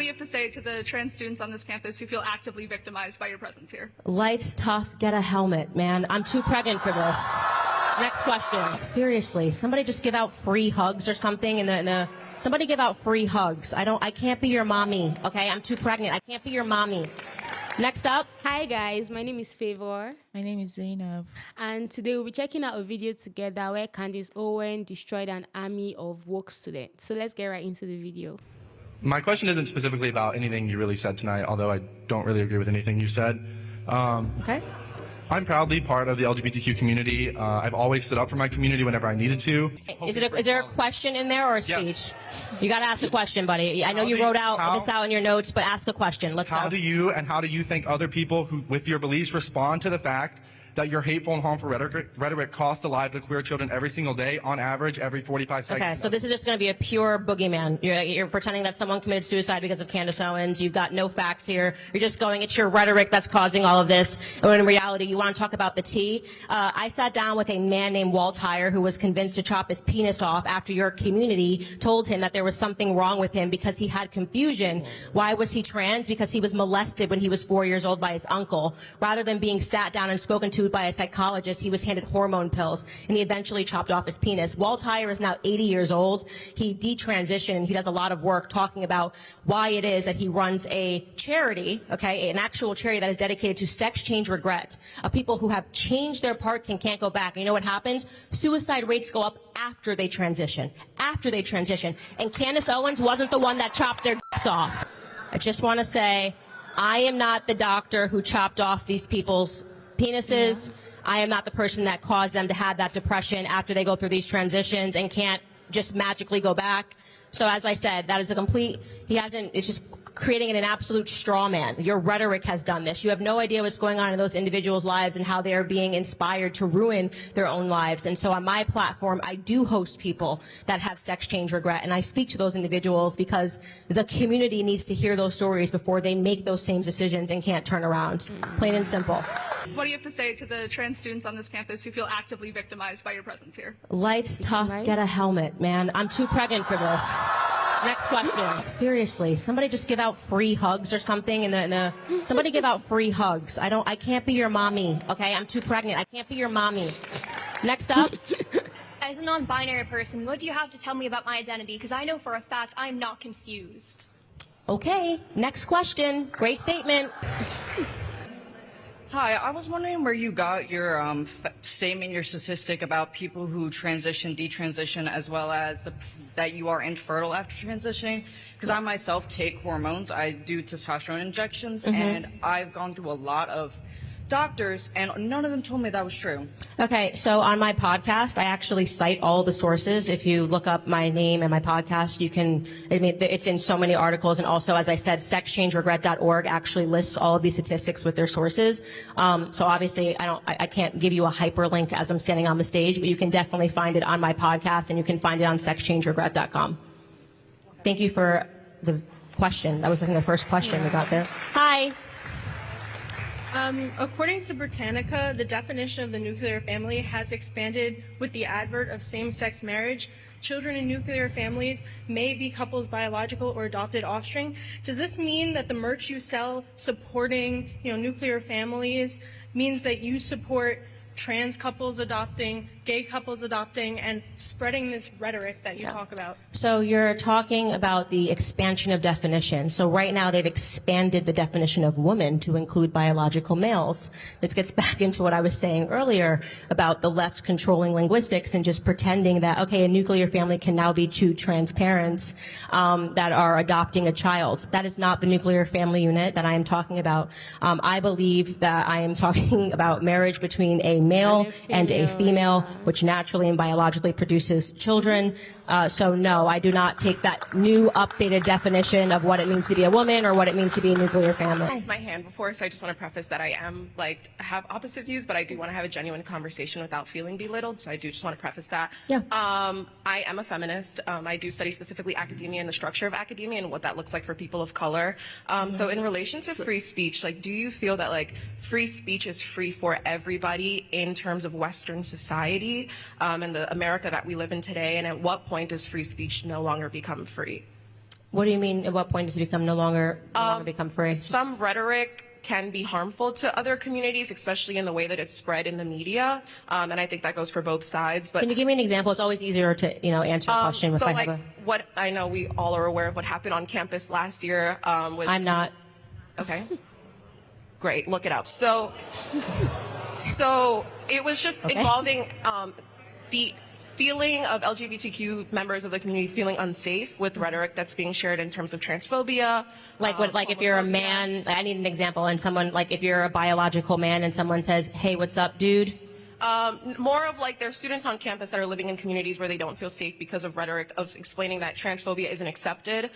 do you have to say to the trans students on this campus who feel actively victimized by your presence here? Life's tough. Get a helmet, man. I'm too pregnant for this. Next question. Seriously, somebody just give out free hugs or something somebody give out free hugs. I can't be your mommy, okay? I'm too pregnant. I can't be your mommy. Next up. Hi guys, my name is Favor. My name is Zainab. And today we'll be checking out a video together where Candace Owens destroyed an army of woke students. So let's get right into the video. My question isn't specifically about anything you really said tonight, although I don't really agree with anything you said. Okay. I'm proudly part of the LGBTQ community. I've always stood up for my community whenever I needed to. Is there a question in there or a speech? Yes. You got to ask a question, buddy. I know you wrote this out in your notes, but ask a question. Let's go. How do you think other people who, with your beliefs, respond to the fact that your hateful and harmful rhetoric costs the lives of queer children every single day, on average, every 45 seconds? Okay, so this is just going to be a pure boogeyman. You're pretending that someone committed suicide because of Candace Owens. You've got no facts here. You're just going, it's your rhetoric that's causing all of this. When in reality, you want to talk about the tea. I sat down with a man named Walt Heyer who was convinced to chop his penis off after your community told him that there was something wrong with him because he had confusion. Why was he trans? Because he was molested when he was 4 years old by his uncle. Rather than being sat down and spoken to by a psychologist, he was handed hormone pills, and he eventually chopped off his penis. Walt Heyer is now 80 years old. He detransitioned, and he does a lot of work talking about why it is that he runs a charity, okay, an actual charity that is dedicated to sex change regret, of people who have changed their parts and can't go back. And you know what happens? Suicide rates go up after they transition. And Candace Owens wasn't the one that chopped their dicks off. I just want to say, I am not the doctor who chopped off these people's penises. Yeah. I am not the person that caused them to have that depression after they go through these transitions and can't just magically go back. So as I said, that is it's just creating an absolute straw man. Your rhetoric has done this. You have no idea what's going on in those individuals' lives and how they are being inspired to ruin their own lives. And so on my platform, I do host people that have sex change regret, and I speak to those individuals because the community needs to hear those stories before they make those same decisions and can't turn around. Plain and simple. What do you have to say to the trans students on this campus who feel actively victimized by your presence here? Life's tough. Get a helmet, man. I'm too pregnant for this. Next question. Seriously, somebody just give out free hugs or something somebody give out free hugs. I can't be your mommy, okay? I'm too pregnant. I can't be your mommy. Next up. As a non-binary person, what do you have to tell me about my identity? Because I know for a fact I'm not confused. Okay, next question. Great statement. Hi, I was wondering where you got your statement, your statistic about people who transition, detransition, as well as that you are infertile after transitioning. Because I myself take hormones. I do testosterone injections, and I've gone through a lot of doctors, and none of them told me that was true. Okay, so on my podcast, I actually cite all the sources. If you look up my name and my podcast, it's in so many articles. And also, as I said, sexchangeregret.org actually lists all of these statistics with their sources. So obviously, I can't give you a hyperlink as I'm standing on the stage, but you can definitely find it on my podcast, and you can find it on sexchangeregret.com. Thank you for the question. That was, I think, the first question we got there. Hi. According to Britannica, the definition of the nuclear family has expanded with the advent of same-sex marriage. Children in nuclear families may be couples' biological or adopted offspring. Does this mean that the merch you sell supporting, nuclear families means that you support trans couples adopting, gay couples adopting, and spreading this rhetoric that you talk about? So you're talking about the expansion of definition. So right now they've expanded the definition of woman to include biological males. This gets back into what I was saying earlier about the left controlling linguistics and just pretending that, okay, a nuclear family can now be two trans parents that are adopting a child. That is not the nuclear family unit that I am talking about. I believe that I am talking about marriage between a male and a female, which naturally and biologically produces children. So no, I do not take that new updated definition of what it means to be a woman or what it means to be a nuclear family. I raised my hand before, so I just want to preface that I am have opposite views, but I do want to have a genuine conversation without feeling belittled. So I do just want to preface that. Yeah. I am a feminist. I do study specifically academia and the structure of academia and what that looks like for people of color. So in relation to free speech, do you feel that free speech is free for everybody in terms of Western society and the America that we live in today? And at what point does free speech no longer become free? What do you mean? At what point does it become no longer become free? Some rhetoric can be harmful to other communities, especially in the way that it's spread in the media. And I think that goes for both sides. But can you give me an example? It's always easier to, answer a question. So like what I know we all are aware of what happened on campus last year. I'm not. Okay. Great. Look it up. So it was just involving the feeling of LGBTQ members of the community feeling unsafe with rhetoric that's being shared in terms of transphobia. Like if you're a man, I need an example, and someone, like if you're a biological man and someone says, hey, what's up, dude? More of like there's students on campus that are living in communities where they don't feel safe because of rhetoric of explaining that transphobia isn't accepted.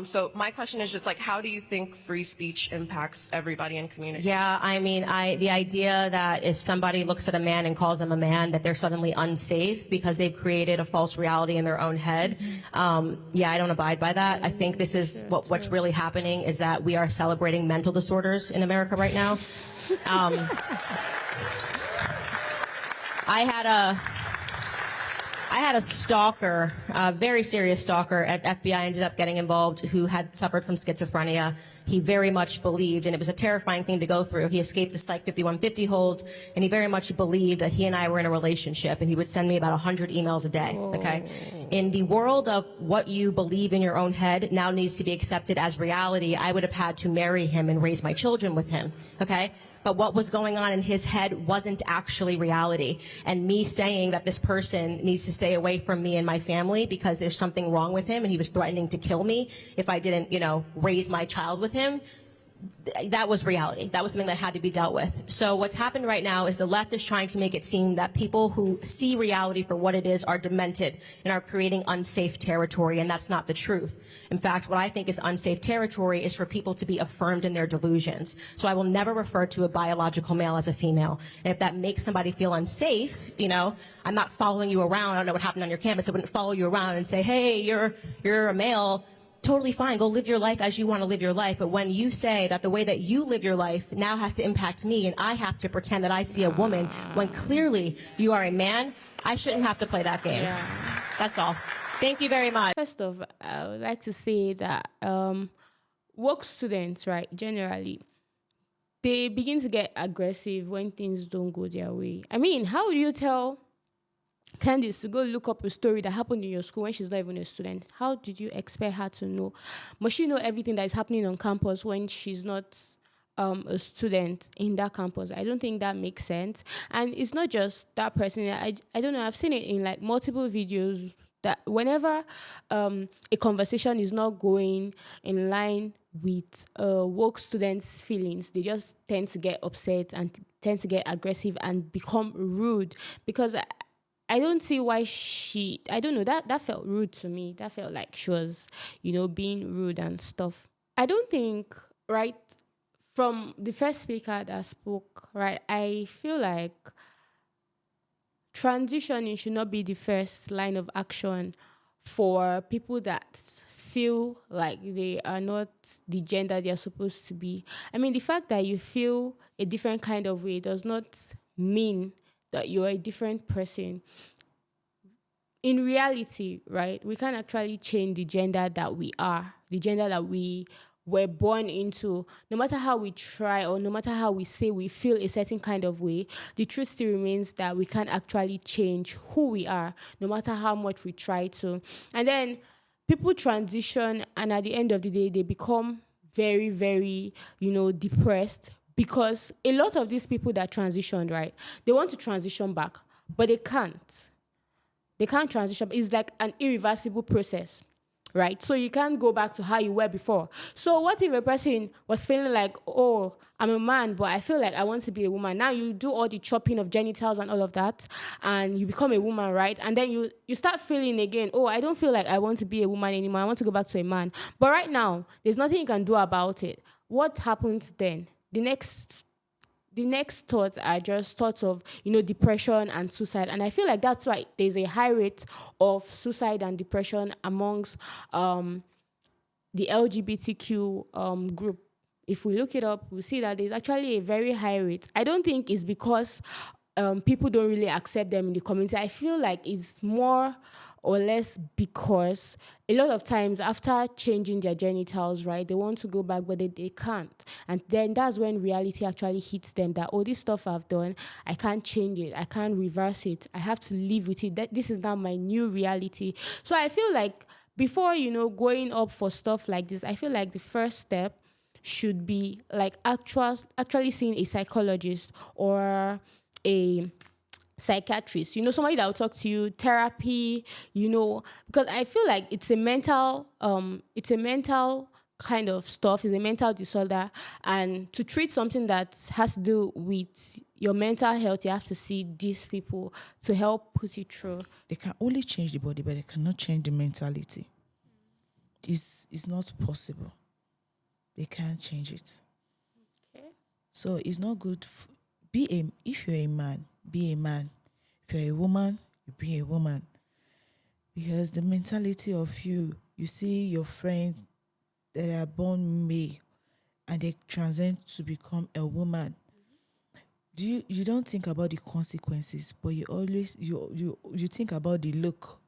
So my question is just like, how do you think free speech impacts everybody in community? Yeah, I mean, the idea that if somebody looks at a man and calls him a man, that they're suddenly unsafe because they've created a false reality in their own head. Yeah, I don't abide by that. I think this is what's really happening is that we are celebrating mental disorders in America right now. I had a stalker, a very serious stalker at FBI, ended up getting involved, who had suffered from schizophrenia. He very much believed, and it was a terrifying thing to go through. He escaped the Psych 5150 hold, and he very much believed that he and I were in a relationship, and he would send me about 100 emails a day, okay? In the world of what you believe in your own head now needs to be accepted as reality, I would have had to marry him and raise my children with him, okay? But what was going on in his head wasn't actually reality. And me saying that this person needs to stay away from me and my family because there's something wrong with him and he was threatening to kill me if I didn't, raise my child with him, that was reality. That was something that had to be dealt with. So what's happened right now is the left is trying to make it seem that people who see reality for what it is are demented and are creating unsafe territory, and that's not the truth. In fact, what I think is unsafe territory is for people to be affirmed in their delusions. So I will never refer to a biological male as a female. And if that makes somebody feel unsafe, I'm not following you around. I don't know what happened on your campus. I wouldn't follow you around and say, hey, you're a male. Totally fine. Go live your life as you want to live your life. But when you say that the way that you live your life now has to impact me and I have to pretend that I see a woman when clearly you are a man, I shouldn't have to play that game. Yeah. That's all. Thank you very much. First off, I would like to say that work students, right, generally, they begin to get aggressive when things don't go their way. I mean, how do you tell Candace to go look up a story that happened in your school when she's not even a student? How did you expect her to know? Must she know everything that is happening on campus when she's not a student in that campus? I don't think that makes sense. And it's not just that person. I don't know. I've seen it in like multiple videos that whenever a conversation is not going in line with work students' feelings, they just tend to get upset and tend to get aggressive and become rude because I don't see why I don't know, that felt rude to me. That felt like she was, being rude and stuff. I don't think, right, from the first speaker that spoke, right, I feel like transitioning should not be the first line of action for people that feel like they are not the gender they're supposed to be. I mean, the fact that you feel a different kind of way does not mean that you're a different person. In reality, right, we can't actually change the gender that we are, the gender that we were born into. No matter how we try or no matter how we say we feel a certain kind of way, the truth still remains that we can't actually change who we are, no matter how much we try to. And then people transition, and at the end of the day, they become very, very, depressed. Because a lot of these people that transitioned, right, they want to transition back, but they can't. They can't transition. It's like an irreversible process, right? So you can't go back to how you were before. So what if a person was feeling like, oh, I'm a man, but I feel like I want to be a woman. Now you do all the chopping of genitals and all of that, and you become a woman, right? And then you start feeling again, oh, I don't feel like I want to be a woman anymore. I want to go back to a man. But right now, there's nothing you can do about it. What happens then? The next thoughts are just thoughts of, depression and suicide. And I feel like that's why there's a high rate of suicide and depression amongst the LGBTQ group. If we look it up, we'll see that there's actually a very high rate. I don't think it's because people don't really accept them in the community. I feel like it's more or less because a lot of times after changing their genitals, right, they want to go back, but they can't. And then that's when reality actually hits them that, oh, this stuff I've done, I can't change it. I can't reverse it. I have to live with it. This is now my new reality. So I feel like before, going up for stuff like this, I feel like the first step should be like actually seeing a psychologist or a psychiatrist, somebody that will talk to you, therapy, because I feel like it's a mental kind of stuff, it's a mental disorder. And to treat something that has to do with your mental health, you have to see these people to help put you through. They can only change the body, but they cannot change the mentality. It's not possible. They can't change it. Okay. So it's not good. If you're a man, be a man. If you're a woman, you be a woman. Because the mentality of you see your friends that are born male and they transcend to become a woman. You don't think about the consequences, but you always you think about the look.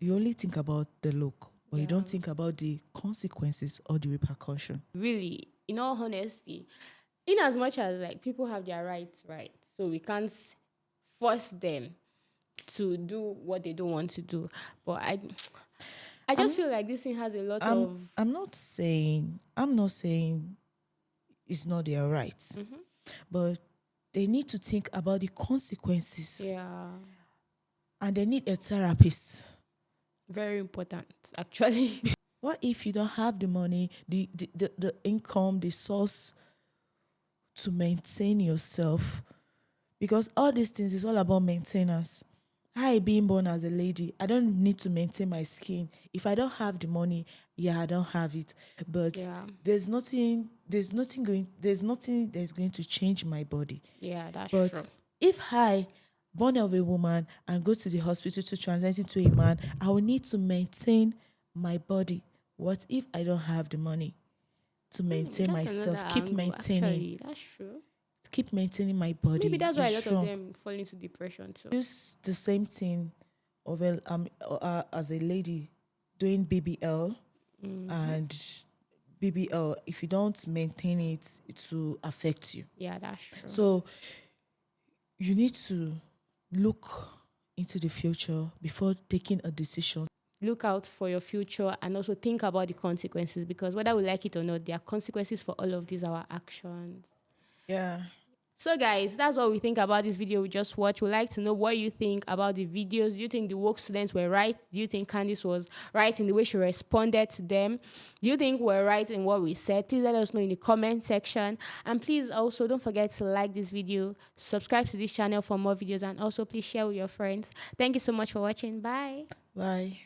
You only think about the look, but you don't think about the consequences or the repercussion. Really, in all honesty, in as much as like people have their rights, right? So we can't force them to do what they don't want to do. But I just feel like this thing has a lot of. I'm not saying it's not their rights, but they need to think about the consequences. Yeah. And they need a therapist. Very important, actually. What if you don't have the money, the income, the source to maintain yourself? Because all these things is all about maintenance. I, being born as a lady, I don't need to maintain my skin. If I don't have the money, I don't have it. But there's nothing that's going to change my body. Yeah, that's true. But if I, born of a woman, and go to the hospital to transition into a man, I will need to maintain my body. What if I don't have the money to maintain myself? Keep maintaining. Actually, that's true. Keep maintaining my body. Maybe that's why a lot of them fall into depression too. Use the same thing of as a lady doing BBL, and BBL, if you don't maintain it, it will affect you. Yeah, that's true. So you need to look into the future before taking a decision. Look out for your future and also think about the consequences, because whether we like it or not, there are consequences for all of these our actions. Yeah. So guys, that's what we think about this video we just watched. We'd like to know what you think about the videos. Do you think the woke students were right? Do you think Candace was right in the way she responded to them? Do you think we're right in what we said? Please let us know in the comment section. And please also don't forget to like this video, subscribe to this channel for more videos, and also please share with your friends. Thank you so much for watching. Bye. Bye.